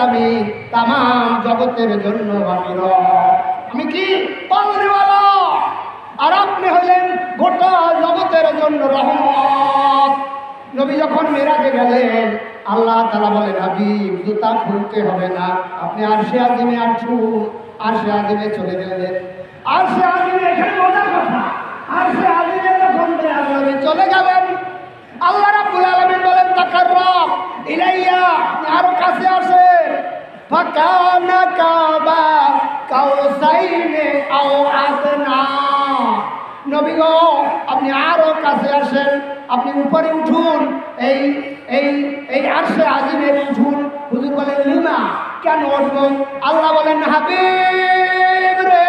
আলামিন, তামাম জগতের জন্য আমি রব। আমি কি পালনেওয়ালা, আর আপনি হলেন গোটা জগতের জন্য রহমত। নবী যখন মেরাজে গেলেন, আল্লাহ তাআলা বলেন, হাবিব জুতা খুলতে হবে না, আপনি আরশে আজিমে আসুন। আরশে আজিমে চলে গেলেন। আরশে আজিমে, এখানে মজার কথা, আরশে আজিমে যখন দয়াল নবী চলে গেলেন, আল্লাহ রাব্বুল আলামিন বলেন, তাকাররাব ইলাইয়া, আরো কাছে আসেন। ফাকানা কাবা কাউসাইনে আও আদনা। নবী গো, আপনি আরো কাছে আসেন, আপনি উপরে উঠুন, এই এই এই আরশে আজিমে উঠুন। হুজুর বলেন, লিমা, কেন উঠবো? আল্লাহ বলেন, হাবিব রে,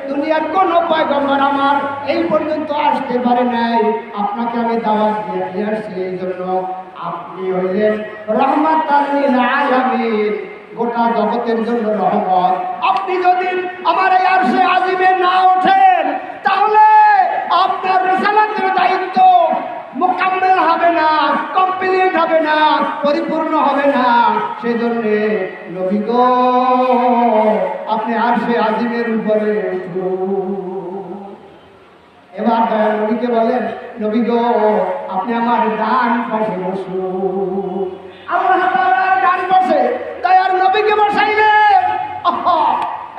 দুনিয়ার কোন পয়গম্বর আমার এই পর্যন্ত আসতে পারে নাই, আপনাকে আমি দাওয়াত দিয়ে নিয়ে আসছি, এই জন্য আপনি হইলেন রাহমাতাল লিল আলামিন, গোটা জগতের জন্য রহমত। আপনি যদি আমার এই আরশে আজিমে না ওঠেন, তাহলে আপনার রিসালাতের দায়িত্ব মোকাম্মেল হবে না, কমপ্লিট হবে না, পরিপূর্ণ হবে না। সেই জন্য নবী গো, আপনি আরশে আজিমের উপরে উঠুন। এবার দয়াল নবীকে বলেন, নবী গো, আপনি আমার ডান পাশে বসুন। আল্লাহ তাআলার ডান পাশে দয়াল নবীকে বসাইলেন।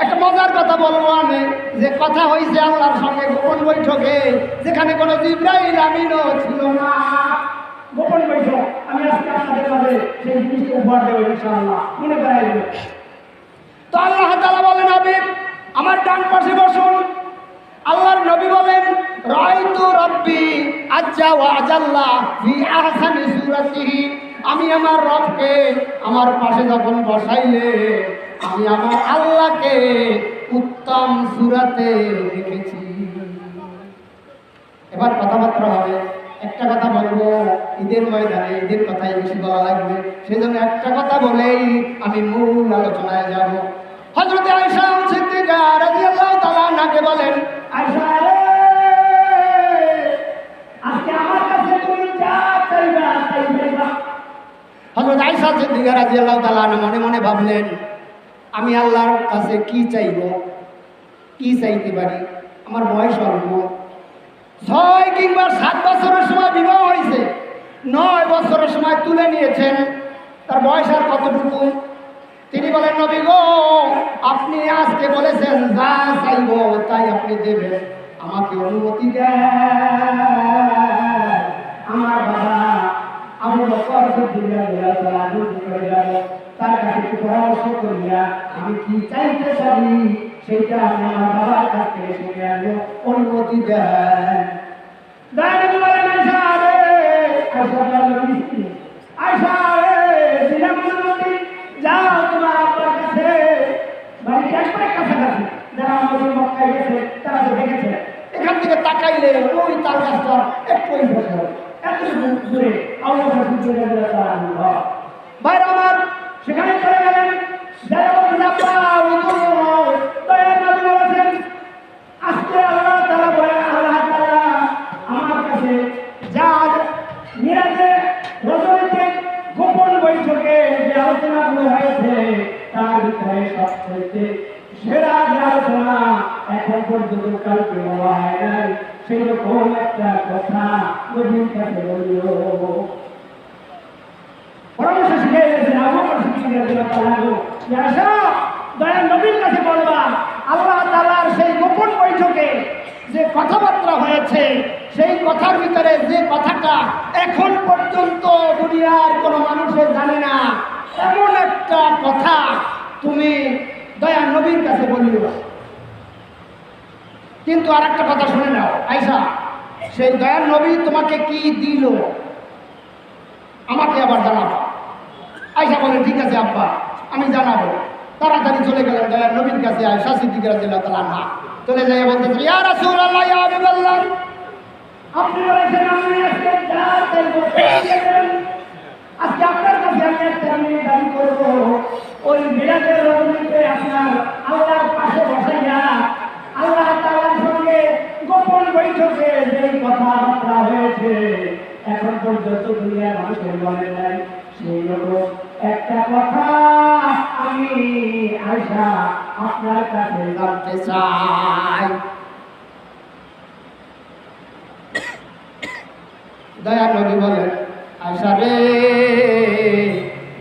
একটা মজার কথা বলবো আমি, যে কথা হয়েছে আল্লাহর সঙ্গে গোপন বৈঠকে, যেখানে কোনো জিবরাইল আমিনও ছিল না। গোপন বৈঠক, আমি আজকে আপনাদের মাঝে সেই জিনিসটা উপহার দেবো ইনশাআল্লাহ, মনে করাই দেব। তো আল্লাহ তাআলা বলেন, হাবিব আমার ডান পাশে বসুন। আল্লাহর নবী বলেন, রাআইতু রাব্বি আজ্জা ওয়া আজাল্লা ফি আহসানি সূরাতিহি। আমি আমার রবকে আমার পাশে যখন বসাইলে, আমি আমার আল্লাহকে উত্তম সূরাতে দেখেছি। এবার কথাবার্তা হবে। একটা কথা বলবো, ঈদের ময়দানে ঈদের কথাই বেশি বলা লাগবে, সেজন্য একটা কথা বলেই আমি মূল আলোচনায় যাব। হযরত আয়েশা সিদ্দিকা রাদিয়াল্লাহু তাআলা আনহাকে বলেন, আয়েশা রে, আজকে আমার কাছে তুমি যা চাইবা চাইবা। হযরত আয়েশা সিদ্দিকা রাদিয়াল্লাহু তাআলা মনে মনে ভাবলেন, আমি আল্লাহর কাছে কি চাইব, কি চাইতে পারি? আমার বয়স অল্প, 6 কিংবা 7 বছরের সময় বিবাহ হয়েছে, 9 বছরের সময় তুলে নিয়েছেন, তার বয়স আর কতটুকু? তিনি বলেন, নবী গো, আপনি আজকে বলেছেন যা চাইব তাই আপনি দেবেন, আমাকে অনুমতি দেন। আমার বাবা আবু বকর সিদ্দিক রাদিয়াল্লাহু তাআলা তার কাছে একটু পরামর্শ করিয়া আমি কি চাইতে পারি সেটা আমি আমার বাবার কাছ থেকে শুনে আনবো, অনুমতি দেন। দাঁড়িয়ে বলেন, আয়েশা রে, আয়েশা রে, দিলাম অনুমতি, যাও তোমার আব্বার কাছে, বাড়িতে একবারে কাছাকাছি, যারা আমাদের মক্কায় গেছে তারা তো দেখেছে, এখান থেকে তাকাইলে ওই তার গাছটা একটু বছর এত দূরে আল্লাহ ভাইরা আমার সেখানে চলে গেলেন। আজকে আল্লাহ তাআলা বলেন, আল্লাহ তাআলা আমার কাছে যা মিরাজে রজনীতে গোপন বৈঠকে যে আলোচনাগুলো হয়েছে, তার ভিতরে সবচেয়ে সেরা যে আলোচনা এখন পর্যন্ত কাউকে বলা হয় নাই, সেই রকম একটা কথা নবীর কাছে বলল। পরামর্শ শিখে গেছেন আবু বকর সিদ্দিক রাদিয়াল্লাহু তাআলা, দয়াল নবীর কাছে বলবা, আল্লাহ তাআলার সেই গোপন বৈঠকে যে কথাবার্তা হয়েছে, সেই কথার ভিতরে যে কথাটা এখন পর্যন্ত দুনিয়ার কোনো মানুষের জানে না, এমন একটা কথা তুমি দয়াল নবীর কাছে বলিও। কিন্তু আর একটা কথা শুনে নাও আয়েশা, সেই দয়াল নবী তোমাকে কি দিল আমাকে আবার জানাবো। আয়েশা বলে, ঠিক আছে আব্বা, আমি জানাবো। তাড়াতাড়ি চলে গেলেন দয়াল নবীর কাছে। আয়েশা সিদ্দিকা রাদিয়াল্লাহু তাআলা আনহা চলে যায়, বলতেছে, ইয়া রাসূলুল্লাহ, ইয়া হাবিবাল্লাহ, আপনি বলেছেন আমি আজকে যা চাইবো আজকে আপনার কাছে আমি একটা দাবি করবো, ওই মিরাজের রজনীতে আপনার আল্লাহর পাশে বসাইয়া আল্লাহ তাআলার সঙ্গে গোপন বৈঠকে যেই কথাবার্তা হয়েছে এখন পর্যন্ত দুনিয়ার মানুষের বলে নাই, সেই রকম একটা কথা আমি আয়সা আপনার কাছে জানতে চাই। দয়া নবী বলেন, আয়সা রে,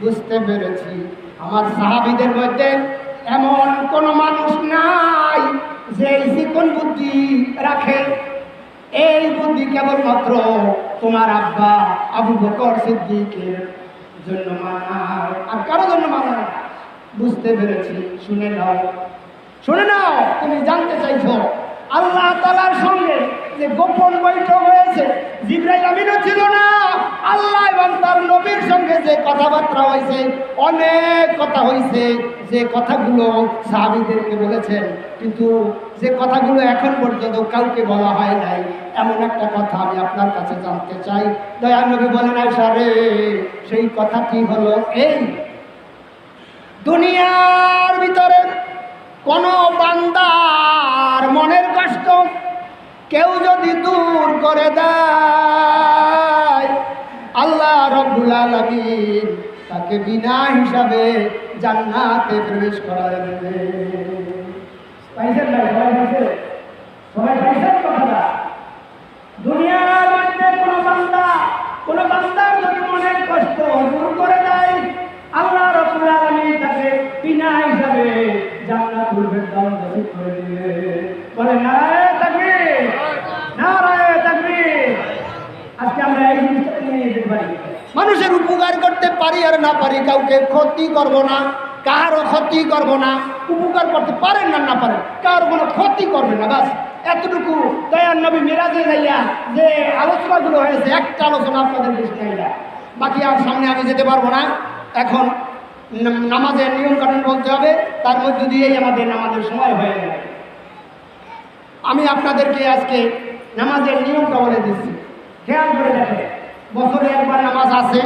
বুঝতে পেরেছি আমার সাহাবীদের মধ্যে এমন কোন মানুষ নাই যে চিকন বুদ্ধি রাখে। এই বুদ্ধি কেবলমাত্র তোমার আব্বা আবু বকর সিদ্দিকের জন্য মানায়, আর কারো জন্য মানায় না। বুঝতে পেরেছি, শুনে নাও, শুনে নাও। তুমি জানতে চাইছো আল্লাহ তাআলার সঙ্গে যে গোপন বৈঠক হয়েছে, জিবরাইল আমিনও ছিল না। আল্লাহ এবং তার নবীর সঙ্গে যে কথাবার্তা হয়েছে, অনেক কথা হয়েছে, যে কথাগুলো সাহাবীদেরকে বলেছেন, কিন্তু যে কথাগুলো এখন পর্যন্ত কাউকে বলা হয় নাই, এমন একটা কথা আমি আপনার কাছে জানতে চাই। দয়ার নবী বলেন, আয়সা রে, সেই কথাটি হলো এই, দুনিয়ার ভিতরে কোন বান্দার মনের কষ্ট কেউ যদি দূর করে দেয়, আল্লাহ রাব্বুল আলামিন তাকে বিনা হিসাবে জান্নাতে প্রবেশ করায় দেবে। পাইছেন না? সবাই পাইছেন? সবাই পাইছেন কথাটা? দুনিয়ার মধ্যে কোন বান্দার যদি মনের কষ্ট দূর করে দেয়, আল্লাহ রাব্বুল আলামিন তাকে বিনা হিসাবে জান্নাতুল ফেরদাউস নসিব করে দিবে। বলে নারায়ে তাকবীর, নারায়ে তাকবীর। আজকে আমরা এই জিনিসটা নিয়ে যেতে পারি, মানুষের উপকার করতে পারি আর না পারি, কাউকে ক্ষতি করব না, কারো ক্ষতি করব না। উপকার করতে পারেন না, না পারেন, কারো কোনো ক্ষতি করবে না, বাস এতটুকু। দয়ার নবী মিরাজে যাইয়া যে আলোচনাগুলো হয়েছে, একটা আলোচনা আপনাদের দৃষ্টিতে, বাকি আর সামনে আমি যেতে পারবো না। এখন নামাজের নিয়ম কানুন বলতে হবে, তার মধ্য দিয়েই আমাদের নামাজের সময় হয়ে যাবে। আমি আপনাদেরকে আজকে নামাজের নিয়মটা বলে দিচ্ছি, খেয়াল করে দেখে। বছরে একবার নামাজ আছে,